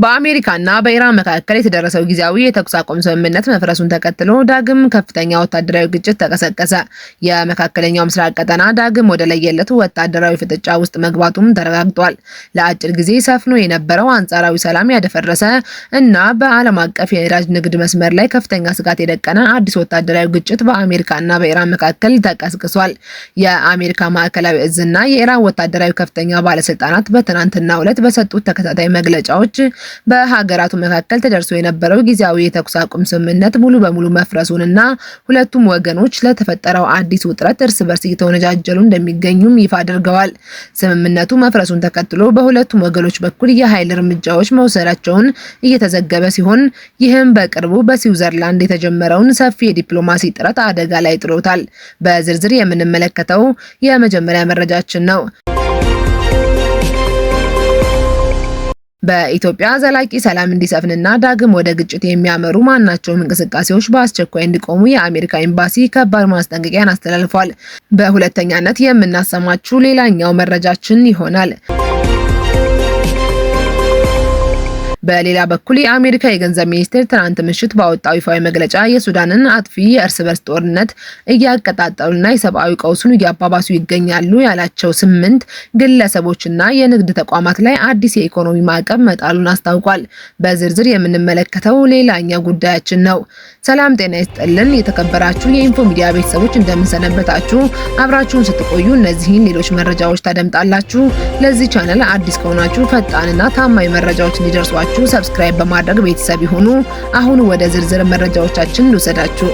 በአሜሪካና በኢራን መካከል የተደረሰው ጊዜያዊ የተኩስ አቁም ስምምነት መፍረሱን ተከትሎ ዳግም ከፍተኛ ወታደራዊ ግጭት ተቀሰቀሰ። የመካከለኛው ምስራቅ ቀጠና ዳግም ወደ ለየለት ወታደራዊ ፍጥጫ ውስጥ መግባቱም ተረጋግጧል። ለአጭር ጊዜ ሰፍኖ የነበረው አንጻራዊ ሰላም ያደፈረሰ እና በዓለም አቀፍ የነዳጅ ንግድ መስመር ላይ ከፍተኛ ስጋት የደቀነ አዲስ ወታደራዊ ግጭት በአሜሪካና በኢራን መካከል ተቀስቅሷል። የአሜሪካ ማዕከላዊ እዝና የኢራን ወታደራዊ ከፍተኛ ባለስልጣናት በትናንትናው ዕለት በሰጡት ተከታታይ መግለጫዎች በሀገራቱ መካከል ተደርሶ የነበረው ጊዜያዊ የተኩስ አቁም ስምምነት ሙሉ በሙሉ መፍረሱንና ሁለቱም ወገኖች ለተፈጠረው አዲስ ውጥረት እርስ በርስ እየተወነጃጀሉ እንደሚገኙም ይፋ አድርገዋል። ስምምነቱ መፍረሱን ተከትሎ በሁለቱም ወገኖች በኩል የኃይል እርምጃዎች መውሰዳቸውን እየተዘገበ ሲሆን ይህም በቅርቡ በስዊዘርላንድ የተጀመረውን ሰፊ የዲፕሎማሲ ጥረት አደጋ ላይ ጥሎታል። በዝርዝር የምንመለከተው የመጀመሪያ መረጃችን ነው። በኢትዮጵያ ዘላቂ ሰላም እንዲሰፍንና ዳግም ወደ ግጭት የሚያመሩ ማናቸውም እንቅስቃሴዎች በአስቸኳይ እንዲቆሙ የአሜሪካ ኤምባሲ ከባድ ማስጠንቀቂያን አስተላልፏል። በሁለተኛነት የምናሰማችሁ ሌላኛው መረጃችን ይሆናል። በሌላ በኩል የአሜሪካ የገንዘብ ሚኒስቴር ትናንት ምሽት ባወጣው ይፋዊ መግለጫ የሱዳንን አጥፊ የእርስ በርስ ጦርነት እያቀጣጠሉና የሰብአዊ ቀውሱን እያባባሱ ይገኛሉ ያላቸው 8 ግለሰቦችና የንግድ ተቋማት ላይ አዲስ የኢኮኖሚ ማዕቀብ መጣሉን አስታውቋል። በዝርዝር የምንመለከተው ሌላኛው ጉዳያችን ነው። ሰላም ጤና ይስጥልን የተከበራችሁ የኢንፎ ሚዲያ ቤተሰቦች እንደምንሰነበታችሁ፣ አብራችሁን ስትቆዩ እነዚህን ሌሎች መረጃዎች ታደምጣላችሁ። ለዚህ ቻናል አዲስ ከሆናችሁ ፈጣንና ታማኝ መረጃዎች እንዲደርሷችሁ ሰብስክራይብ በማድረግ ቤተሰብ ይሁኑ። አሁን ወደ ዝርዝር መረጃዎቻችን ልውሰዳችሁ።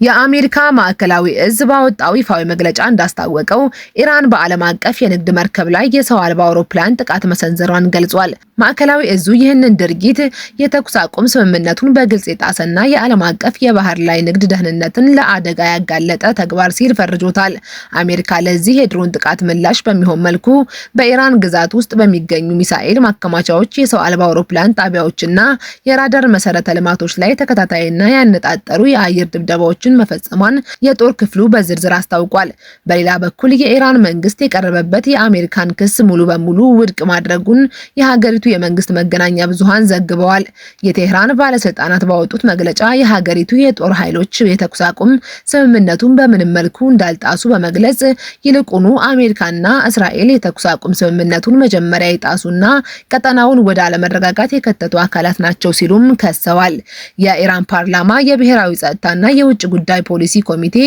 የአሜሪካ ማዕከላዊ እዝ ባወጣው ይፋዊ መግለጫ እንዳስታወቀው ኢራን በዓለም አቀፍ የንግድ መርከብ ላይ የሰው አልባ አውሮፕላን ጥቃት መሰንዘሯን ገልጿል። ማዕከላዊ እዙ ይህንን ድርጊት የተኩስ አቁም ስምምነቱን በግልጽ የጣሰና የዓለም አቀፍ የባህር ላይ ንግድ ደህንነትን ለአደጋ ያጋለጠ ተግባር ሲል ፈርጆታል። አሜሪካ ለዚህ የድሮን ጥቃት ምላሽ በሚሆን መልኩ በኢራን ግዛት ውስጥ በሚገኙ ሚሳኤል ማከማቻዎች፣ የሰው አልባ አውሮፕላን ጣቢያዎችና የራዳር መሰረተ ልማቶች ላይ ተከታታይና ያነጣጠሩ የአየር ድብደባዎችን መፈጸሟን የጦር ክፍሉ በዝርዝር አስታውቋል። በሌላ በኩል የኢራን መንግስት የቀረበበት የአሜሪካን ክስ ሙሉ በሙሉ ውድቅ ማድረጉን የሀገሪቱ የመንግስት መገናኛ ብዙሃን ዘግበዋል። የቴህራን ባለስልጣናት ባወጡት መግለጫ የሀገሪቱ የጦር ኃይሎች የተኩስ አቁም ስምምነቱን በምንም መልኩ እንዳልጣሱ በመግለጽ ይልቁኑ አሜሪካና እስራኤል የተኩስ አቁም ስምምነቱን መጀመሪያ የጣሱና ቀጠናውን ወደ አለመረጋጋት የከተቱ አካላት ናቸው ሲሉም ከሰዋል። የኢራን ፓርላማ የብሔራዊ ጸጥታና የውጭ ጉዳይ ፖሊሲ ኮሚቴ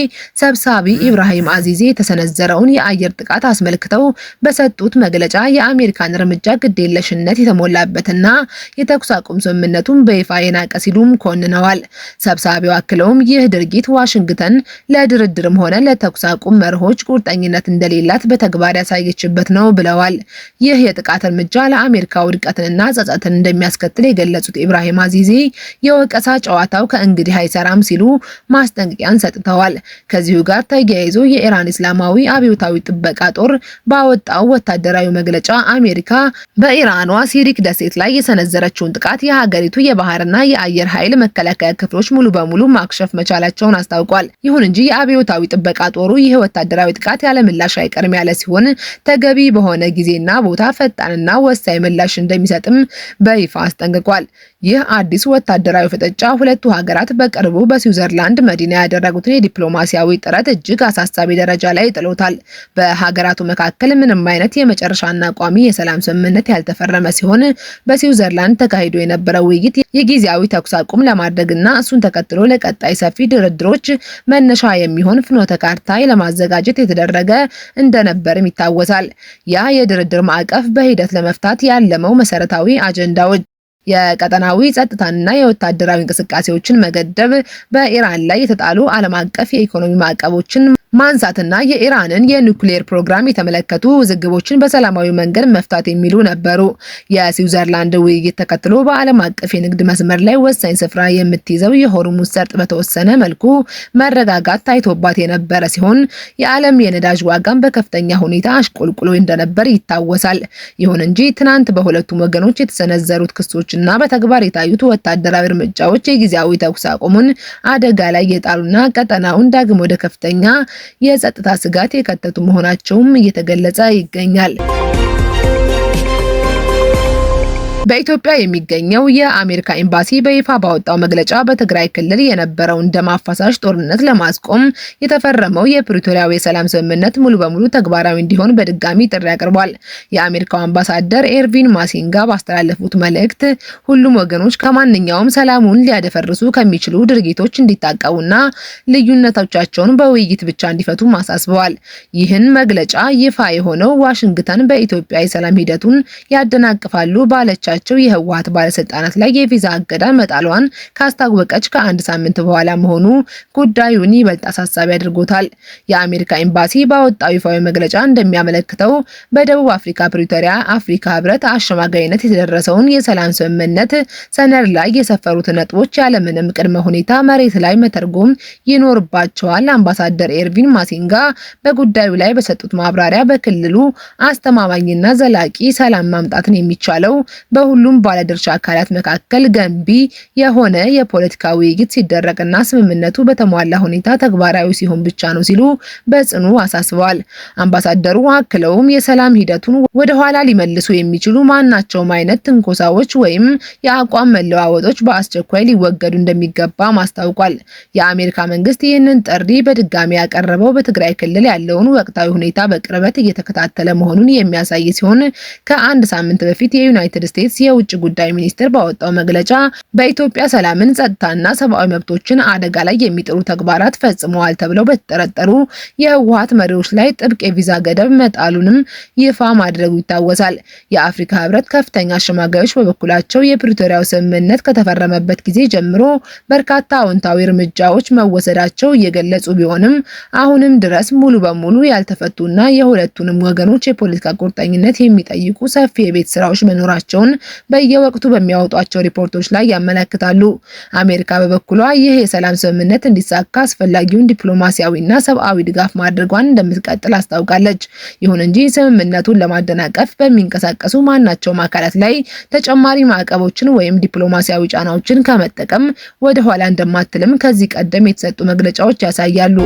ሰብሳቢ ኢብራሂም አዚዚ የተሰነዘረውን የአየር ጥቃት አስመልክተው በሰጡት መግለጫ የአሜሪካን እርምጃ ግዴለሽነት የተሞላበትና የተኩስ አቁም ስምምነቱን በይፋ የናቀ ሲሉም ኮንነዋል። ሰብሳቢው አክለውም ይህ ድርጊት ዋሽንግተን ለድርድርም ሆነ ለተኩስ አቁም መርሆች ቁርጠኝነት እንደሌላት በተግባር ያሳየችበት ነው ብለዋል። ይህ የጥቃት እርምጃ ለአሜሪካ ውድቀትንና ጸጸትን እንደሚያስከትል የገለጹት ኢብራሂም አዚዚ የወቀሳ ጨዋታው ከእንግዲህ አይሰራም ሲሉ ማስጠንቀቂያን ሰጥተዋል። ከዚሁ ጋር ተያይዞ የኢራን እስላማዊ አብዮታዊ ጥበቃ ጦር ባወጣው ወታደራዊ መግለጫ አሜሪካ በኢራኗ ሲሪክ ደሴት ላይ የሰነዘረችውን ጥቃት የሀገሪቱ የባህርና የአየር ኃይል መከላከያ ክፍሎች ሙሉ በሙሉ ማክሸፍ መቻላቸውን አስታውቋል። ይሁን እንጂ የአብዮታዊ ጥበቃ ጦሩ ይህ ወታደራዊ ጥቃት ያለ ምላሽ አይቀርም ያለ ሲሆን ተገቢ በሆነ ጊዜና ቦታ ፈጣንና ወሳኝ ምላሽ እንደሚሰጥም በይፋ አስጠንቅቋል። ይህ አዲስ ወታደራዊ ፍጥጫ ሁለቱ ሀገራት በቅርቡ በስዊዘርላንድ መዲና ያደረጉትን የዲፕሎማሲያዊ ጥረት እጅግ አሳሳቢ ደረጃ ላይ ጥሎታል። በሀገራቱ መካከል ምንም አይነት የመጨረሻና ቋሚ የሰላም ስምምነት ያልተፈረመ ሲሆን በስዊዘርላንድ ተካሂዶ የነበረው ውይይት የጊዜያዊ ተኩስ አቁም ለማድረግና እሱን ተከትሎ ለቀጣይ ሰፊ ድርድሮች መነሻ የሚሆን ፍኖተ ካርታ ለማዘጋጀት የተደረገ እንደነበርም ይታወሳል። ያ የድርድር ማዕቀፍ በሂደት ለመፍታት ያለመው መሰረታዊ አጀንዳዎች የቀጠናዊ ጸጥታና የወታደራዊ እንቅስቃሴዎችን መገደብ፣ በኢራን ላይ የተጣሉ ዓለም አቀፍ የኢኮኖሚ ማዕቀቦችን ማንሳትና የኢራንን የኒውክሌር ፕሮግራም የተመለከቱ ውዝግቦችን በሰላማዊ መንገድ መፍታት የሚሉ ነበሩ። የስዊዘርላንድ ውይይት ተከትሎ በዓለም አቀፍ የንግድ መስመር ላይ ወሳኝ ስፍራ የምትይዘው የሆርሙዝ ሰርጥ በተወሰነ መልኩ መረጋጋት ታይቶባት የነበረ ሲሆን የዓለም የነዳጅ ዋጋም በከፍተኛ ሁኔታ አሽቆልቁሎ እንደነበር ይታወሳል። ይሁን እንጂ ትናንት በሁለቱም ወገኖች የተሰነዘሩት ክሶችና በተግባር የታዩት ወታደራዊ እርምጃዎች የጊዜያዊ ተኩስ አቁሙን አደጋ ላይ የጣሉና ቀጠናውን ዳግም ወደ ከፍተኛ የጸጥታ ስጋት የከተቱ መሆናቸውም እየተገለጸ ይገኛል። በኢትዮጵያ የሚገኘው የአሜሪካ ኤምባሲ በይፋ ባወጣው መግለጫ በትግራይ ክልል የነበረውን ደም አፋሳሽ ጦርነት ለማስቆም የተፈረመው የፕሪቶሪያው የሰላም ስምምነት ሙሉ በሙሉ ተግባራዊ እንዲሆን በድጋሚ ጥሪ አቅርቧል። የአሜሪካው አምባሳደር ኤርቪን ማሲንጋ ባስተላለፉት መልእክት ሁሉም ወገኖች ከማንኛውም ሰላሙን ሊያደፈርሱ ከሚችሉ ድርጊቶች እንዲታቀቡና ልዩነቶቻቸውን በውይይት ብቻ እንዲፈቱ አሳስበዋል። ይህን መግለጫ ይፋ የሆነው ዋሽንግተን በኢትዮጵያ የሰላም ሂደቱን ያደናቅፋሉ ባለቻቸው የህወሓት ባለስልጣናት ላይ የቪዛ እገዳ መጣሏን ካስታወቀች ከአንድ ሳምንት በኋላ መሆኑ ጉዳዩን ይበልጥ አሳሳቢ አድርጎታል። የአሜሪካ ኤምባሲ ባወጣው ይፋዊ መግለጫ እንደሚያመለክተው በደቡብ አፍሪካ ፕሪቶሪያ አፍሪካ ህብረት አሸማጋይነት የተደረሰውን የሰላም ስምምነት ሰነድ ላይ የሰፈሩት ነጥቦች ያለምንም ቅድመ ሁኔታ መሬት ላይ መተርጎም ይኖርባቸዋል። አምባሳደር ኤርቪን ማሲንጋ በጉዳዩ ላይ በሰጡት ማብራሪያ በክልሉ አስተማማኝና ዘላቂ ሰላም ማምጣትን የሚቻለው በሁሉም ባለድርሻ አካላት መካከል ገንቢ የሆነ የፖለቲካ ውይይት ሲደረግና ስምምነቱ በተሟላ ሁኔታ ተግባራዊ ሲሆን ብቻ ነው ሲሉ በጽኑ አሳስበዋል። አምባሳደሩ አክለውም የሰላም ሂደቱን ወደ ኋላ ሊመልሱ የሚችሉ ማናቸውም አይነት ትንኮሳዎች ወይም የአቋም መለዋወጦች በአስቸኳይ ሊወገዱ እንደሚገባ ማስታውቋል። የአሜሪካ መንግስት ይህንን ጥሪ በድጋሚ ያቀረበው በትግራይ ክልል ያለውን ወቅታዊ ሁኔታ በቅርበት እየተከታተለ መሆኑን የሚያሳይ ሲሆን ከአንድ ሳምንት በፊት የዩናይትድ ስቴትስ የውጭ ጉዳይ ሚኒስቴር ባወጣው መግለጫ በኢትዮጵያ ሰላምን፣ ጸጥታና ሰብአዊ መብቶችን አደጋ ላይ የሚጥሉ ተግባራት ፈጽመዋል ተብለው በተጠረጠሩ የህወሓት መሪዎች ላይ ጥብቅ የቪዛ ገደብ መጣሉንም ይፋ ማድረጉ ይታወሳል። የአፍሪካ ህብረት ከፍተኛ አሸማጋዮች በበኩላቸው የፕሪቶሪያው ስምምነት ከተፈረመበት ጊዜ ጀምሮ በርካታ አዎንታዊ እርምጃዎች መወሰዳቸው እየገለጹ ቢሆንም አሁንም ድረስ ሙሉ በሙሉ ያልተፈቱና የሁለቱንም ወገኖች የፖለቲካ ቁርጠኝነት የሚጠይቁ ሰፊ የቤት ስራዎች መኖራቸውን በየወቅቱ በሚያወጧቸው ሪፖርቶች ላይ ያመለክታሉ። አሜሪካ በበኩሏ ይህ የሰላም ስምምነት እንዲሳካ አስፈላጊውን ዲፕሎማሲያዊና ሰብአዊ ድጋፍ ማድረጓን እንደምትቀጥል አስታውቃለች። ይሁን እንጂ ስምምነቱን ለማደናቀፍ በሚንቀሳቀሱ ማናቸውም አካላት ላይ ተጨማሪ ማዕቀቦችን ወይም ዲፕሎማሲያዊ ጫናዎችን ከመጠቀም ወደ ኋላ እንደማትልም ከዚህ ቀደም የተሰጡ መግለጫዎች ያሳያሉ።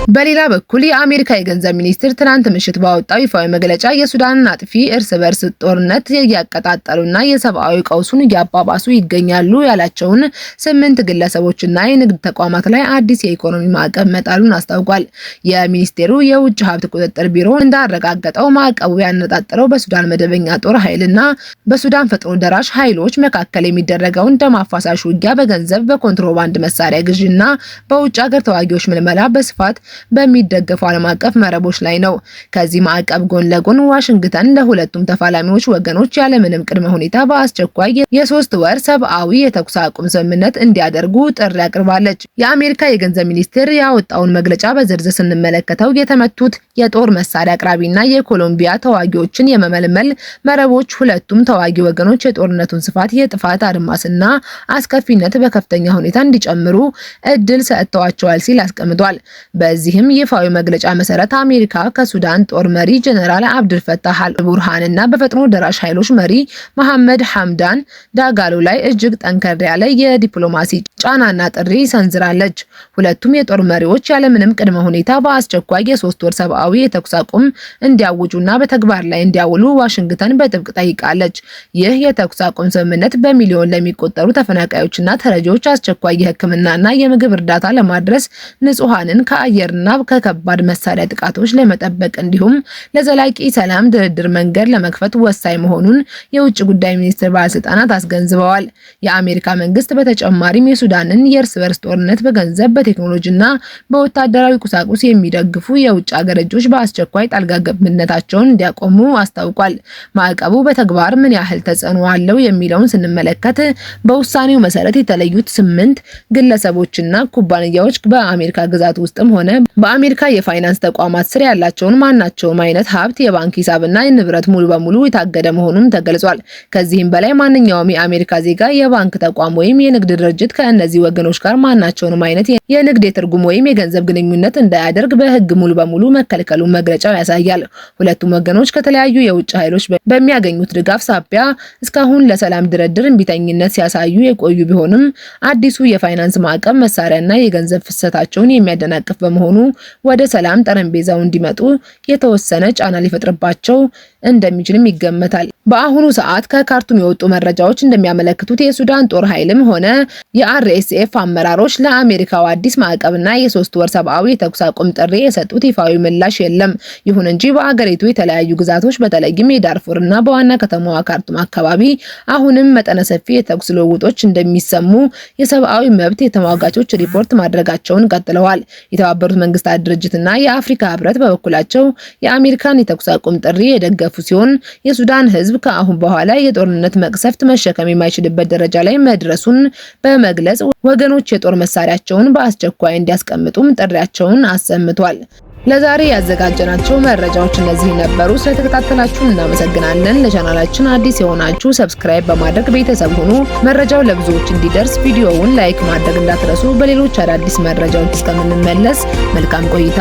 በሌላ በኩል የአሜሪካ የገንዘብ ሚኒስቴር ትናንት ምሽት ባወጣው ይፋዊ መግለጫ የሱዳንን አጥፊ እርስ በርስ ጦርነት እያቀጣጠሉና የሰብአዊ ቀውሱን እያባባሱ ይገኛሉ ያላቸውን 8 ግለሰቦችና የንግድ ተቋማት ላይ አዲስ የኢኮኖሚ ማዕቀብ መጣሉን አስታውቋል። የሚኒስቴሩ የውጭ ሀብት ቁጥጥር ቢሮ እንዳረጋገጠው ማዕቀቡ ያነጣጠረው በሱዳን መደበኛ ጦር ኃይልና በሱዳን ፈጥኖ ደራሽ ኃይሎች መካከል የሚደረገውን ደም አፋሳሽ ውጊያ፣ በገንዘብ በኮንትሮባንድ መሳሪያ ግዥና በውጭ ሀገር ተዋጊዎች ምልመላ በስፋት በሚደገፉ ዓለም አቀፍ መረቦች ላይ ነው። ከዚህ ማዕቀብ ጎን ለጎን ዋሽንግተን ለሁለቱም ተፋላሚዎች ወገኖች ያለምንም ቅድመ ሁኔታ በአስቸኳይ የ3 ወር ሰብአዊ የተኩስ አቁም ስምምነት እንዲያደርጉ ጥሪ አቅርባለች። የአሜሪካ የገንዘብ ሚኒስቴር ያወጣውን መግለጫ በዝርዝር ስንመለከተው የተመቱት የጦር መሳሪያ አቅራቢና የኮሎምቢያ ተዋጊዎችን የመመልመል መረቦች ሁለቱም ተዋጊ ወገኖች የጦርነቱን ስፋት፣ የጥፋት አድማስና አስከፊነት በከፍተኛ ሁኔታ እንዲጨምሩ እድል ሰጥተዋቸዋል ሲል አስቀምጧል። በዚህም ይፋዊ መግለጫ መሰረት አሜሪካ ከሱዳን ጦር መሪ ጀነራል አብዱልፈታህ አልቡርሃንና በፈጥኖ ደራሽ ኃይሎች መሪ መሐመድ ሐምዳን ዳጋሎ ላይ እጅግ ጠንከር ያለ የዲፕሎማሲ ጫናና ጥሪ ሰንዝራለች። ሁለቱም የጦር መሪዎች ያለምንም ቅድመ ሁኔታ በአስቸኳይ የ3 ወር ሰብአዊ የተኩስ አቁም እንዲያውጁና በተግባር ላይ እንዲያውሉ ዋሽንግተን በጥብቅ ጠይቃለች። ይህ የተኩስ አቁም ስምምነት በሚሊዮን ለሚቆጠሩ ተፈናቃዮችና ተረጂዎች አስቸኳይ የሕክምናና የምግብ እርዳታ ለማድረስ ንጹሃንን ከአየርና ከከባድ መሳሪያ ጥቃቶች ለመጠበቅ እንዲሁም ለዘላቂ ሰላም ድርድር መንገድ ለመክፈት ወሳኝ መሆኑን የውጭ ጉዳይ ሚኒስቴር ባለስልጣናት አስገንዝበዋል። የአሜሪካ መንግስት በተጨማሪም የሱዳንን የእርስ በርስ ጦርነት በገንዘብ በቴክኖሎጂና በወታደራዊ ቁሳቁስ የሚደግፉ የውጭ ሀገር እጆች በአስቸኳይ ጣልቃ ገብነታቸውን እንዲያቆሙ አስታውቋል። ማዕቀቡ በተግባር ምን ያህል ተጽዕኖ አለው የሚለውን ስንመለከት በውሳኔው መሰረት የተለዩት 8 ግለሰቦችና ኩባንያዎች በአሜሪካ ግዛት ውስጥም ሆነ በአሜሪካ የፋይናንስ ተቋማት ስር ያላቸውን ማናቸውም አይነት ሀብት፣ የባንክ ሂሳብና ንብረት ሙሉ በሙሉ የታገደ መሆኑን ተገልጿል። ከዚህም በላይ ማንኛውም የአሜሪካ ዜጋ፣ የባንክ ተቋም ወይም የንግድ ድርጅት ከእነዚህ ወገኖች ጋር ማናቸውንም አይነት የንግድ የትርጉም ወይም የገንዘብ ግንኙነት እንዳያደርግ በሕግ ሙሉ በሙሉ መከልከሉን መግለጫው ያሳያል። ሁለቱም ወገኖች ከተለያዩ የውጭ ኃይሎች በሚያገኙት ድጋፍ ሳቢያ እስካሁን ለሰላም ድርድር እምቢተኝነት ሲያሳዩ የቆዩ ቢሆንም አዲሱ የፋይናንስ ማዕቀብ መሳሪያና የገንዘብ ፍሰታቸውን የሚያደናቅፍ በመሆኑ ሳይሆኑ ወደ ሰላም ጠረጴዛው እንዲመጡ የተወሰነ ጫና ሊፈጥርባቸው እንደሚችልም ይገመታል። በአሁኑ ሰዓት ከካርቱም የወጡ መረጃዎች እንደሚያመለክቱት የሱዳን ጦር ኃይልም ሆነ የአርኤስኤፍ አመራሮች ለአሜሪካው አዲስ ማዕቀብና የ3 ወር ሰብአዊ የተኩስ አቁም ጥሪ የሰጡት ይፋዊ ምላሽ የለም። ይሁን እንጂ በአገሪቱ የተለያዩ ግዛቶች በተለይም የዳርፉርና በዋና ከተማዋ ካርቱም አካባቢ አሁንም መጠነ ሰፊ የተኩስ ልውውጦች እንደሚሰሙ የሰብአዊ መብት የተሟጋቾች ሪፖርት ማድረጋቸውን ቀጥለዋል። የተባበሩት መንግስታት ድርጅትና የአፍሪካ ህብረት በበኩላቸው የአሜሪካን የተኩስ አቁም ጥሪ የደገፉ ሲሆን የሱዳን ህዝብ ከአሁን በኋላ የጦርነት መቅሰፍት መሸከም የማይችልበት ደረጃ ላይ መድረሱን በመግለጽ ወገኖች የጦር መሳሪያቸውን በአስቸኳይ እንዲያስቀምጡም ጥሪያቸውን አሰምቷል። ለዛሬ ያዘጋጀናቸው መረጃዎች እነዚህ ነበሩ። ስለተከታተላችሁን እናመሰግናለን። ለቻናላችን አዲስ የሆናችሁ ሰብስክራይብ በማድረግ ቤተሰብ ሁኑ። መረጃው ለብዙዎች እንዲደርስ ቪዲዮውን ላይክ ማድረግ እንዳትረሱ። በሌሎች አዳዲስ መረጃዎች እስከምንመለስ መልካም ቆይታ